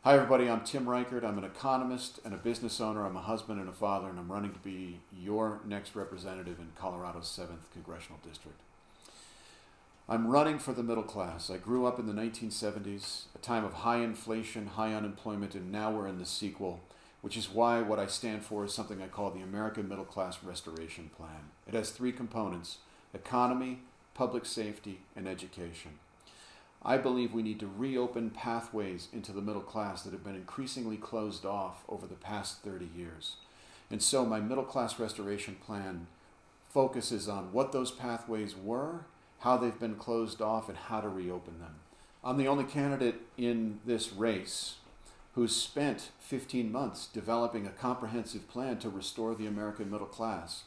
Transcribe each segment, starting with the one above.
Hi everybody, I'm Tim Reichert. I'm an economist and a business owner. I'm a husband and a father, and I'm running to be your next representative in Colorado's 7th Congressional District. I'm running for the middle class. I grew up in the 1970s, a time of high inflation, high unemployment, and now we're in the sequel, which is why what I stand for is something I call the American Middle Class Restoration Plan. It has three components: economy, public safety, and education. I believe we need to reopen pathways into the middle class that have been increasingly closed off over the past 30 years. And so my middle class restoration plan focuses on what those pathways were, how they've been closed off, and how to reopen them. I'm the only candidate in this race who's spent 15 months developing a comprehensive plan to restore the American middle class.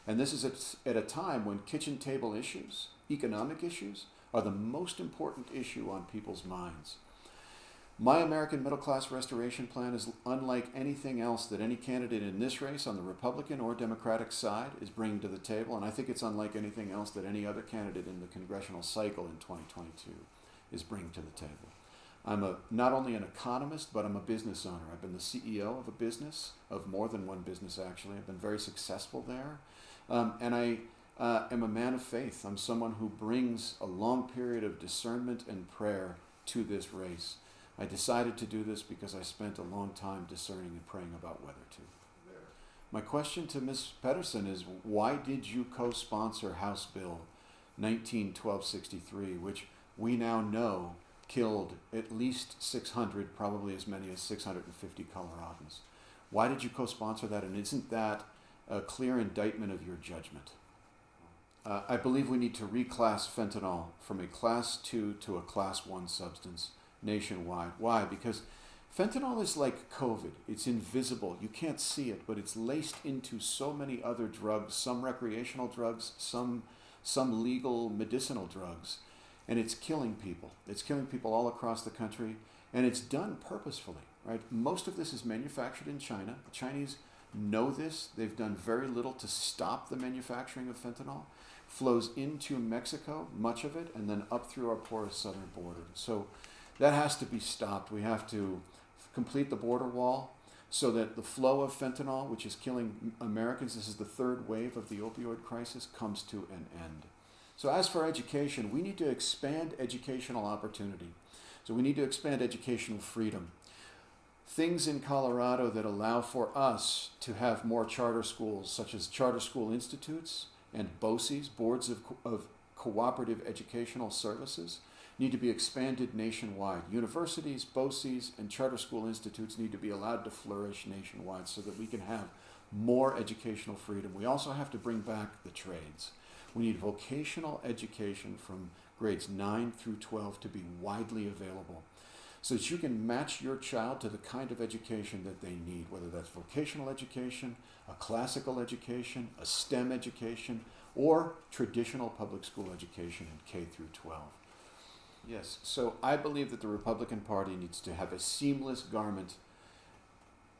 And this is at a time when kitchen table issues, economic issues, are the most important issue on people's minds. My American Middle Class Restoration Plan is unlike anything else that any candidate in this race on the Republican or Democratic side is bringing to the table, and I think it's unlike anything else that any other candidate in the congressional cycle in 2022 is bringing to the table. I'm not only an economist, but I'm a business owner. I've been the CEO of a business, of more than one business actually. I've been very successful there, and I am a man of faith. I'm someone who brings a long period of discernment and prayer to this race. I decided to do this because I spent a long time discerning and praying about whether to. My question to Ms. Pedersen is, why did you co-sponsor House Bill 19-1263, which we now know killed at least 600, probably as many as 650 Coloradans? Why did you co-sponsor that, and isn't that a clear indictment of your judgment? I believe we need to reclass fentanyl from a class 2 to a class 1 substance nationwide. Why? Because fentanyl is like COVID. It's invisible. You can't see it, but it's laced into so many other drugs, some recreational drugs, some legal medicinal drugs, and it's killing people. It's killing people all across the country, and it's done purposefully, right? Most of this is manufactured in China. The Chinese know this. They've done very little to stop the manufacturing of fentanyl. Flows into Mexico, much of it, and then up through our porous southern border. So that has to be stopped. We have to complete the border wall so that the flow of fentanyl, which is killing Americans, this is the third wave of the opioid crisis, comes to an end. So as for education, we need to expand educational opportunity. So we need to expand educational freedom. Things in Colorado that allow for us to have more charter schools, such as charter school institutes and BOCES, Boards of Cooperative Educational Services, need to be expanded nationwide. Universities, BOCES, and charter school institutes need to be allowed to flourish nationwide so that we can have more educational freedom. We also have to bring back the trades. We need vocational education from grades 9 through 12 to be widely available, so that you can match your child to the kind of education that they need, whether that's vocational education, a classical education, a STEM education, or traditional public school education in K through 12. Yes, so I believe that the Republican Party needs to have a seamless garment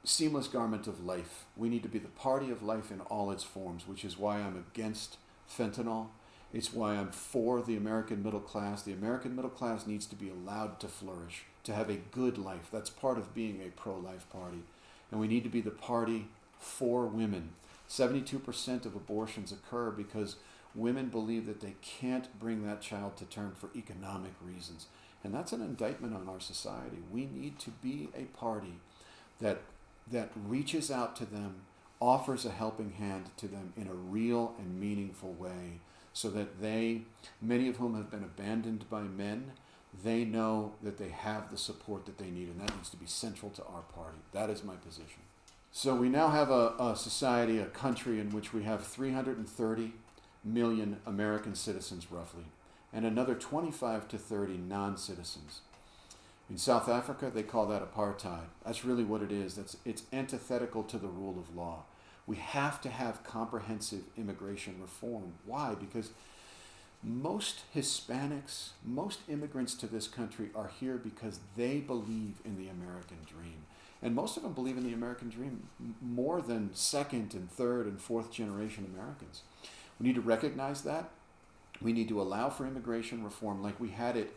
of life. We need to be the party of life in all its forms, which is why I'm against fentanyl. It's why I'm for the American middle class. The American middle class needs to be allowed to flourish, to have a good life. That's part of being a pro-life party. And we need to be the party for women. 72% of abortions occur because women believe that they can't bring that child to term for economic reasons. And that's an indictment on our society. We need to be a party that reaches out to them, offers a helping hand to them in a real and meaningful way, so that many of whom have been abandoned by men, they know that they have the support that they need, and that needs to be central to our party. That is my position. So we now have a society, a country in which we have 330 million American citizens roughly, and another 25 to 30 non-citizens. In South Africa, they call that apartheid. That's really what it is. It's antithetical to the rule of law. We have to have comprehensive immigration reform. Why? Because most Hispanics, most immigrants to this country are here because they believe in the American dream. And most of them believe in the American dream more than second and third and fourth generation Americans. We need to recognize that. We need to allow for immigration reform like we had it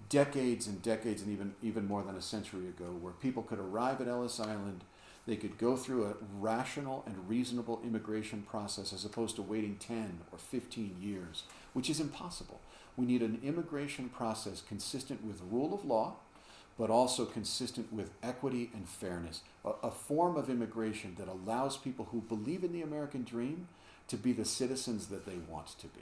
decades and decades and even more than a century ago, where people could arrive at Ellis Island, they could go through a rational and reasonable immigration process as opposed to waiting 10 or 15 years, which is impossible. We need an immigration process consistent with rule of law, but also consistent with equity and fairness. A form of immigration that allows people who believe in the American dream to be the citizens that they want to be.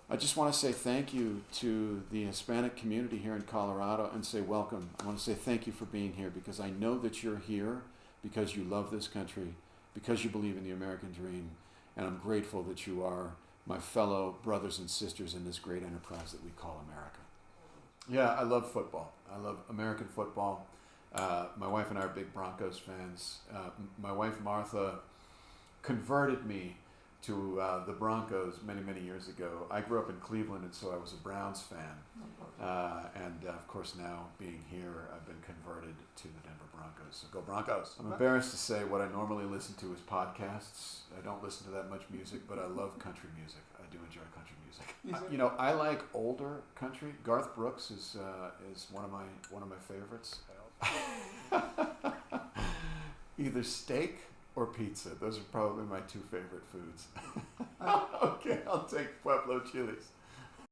I just want to say thank you to the Hispanic community here in Colorado and say welcome. I want to say thank you for being here, because I know that you're here because you love this country, because you believe in the American dream, and I'm grateful that you are my fellow brothers and sisters in this great enterprise that we call America. Yeah, I love football. I love American football. My wife and I are big Broncos fans. My wife Martha converted me to the Broncos many, many years ago. I grew up in Cleveland, and so I was a Browns fan. And of course now, being here, I've been converted to the Denver Broncos. So go Broncos! I'm embarrassed to say what I normally listen to is podcasts. I don't listen to that much music, but I love country music. I do enjoy country music. I like older country. Garth Brooks is one of my favorites. Either steak or pizza. Those are probably my two favorite foods. Okay, I'll take Pueblo Chili's.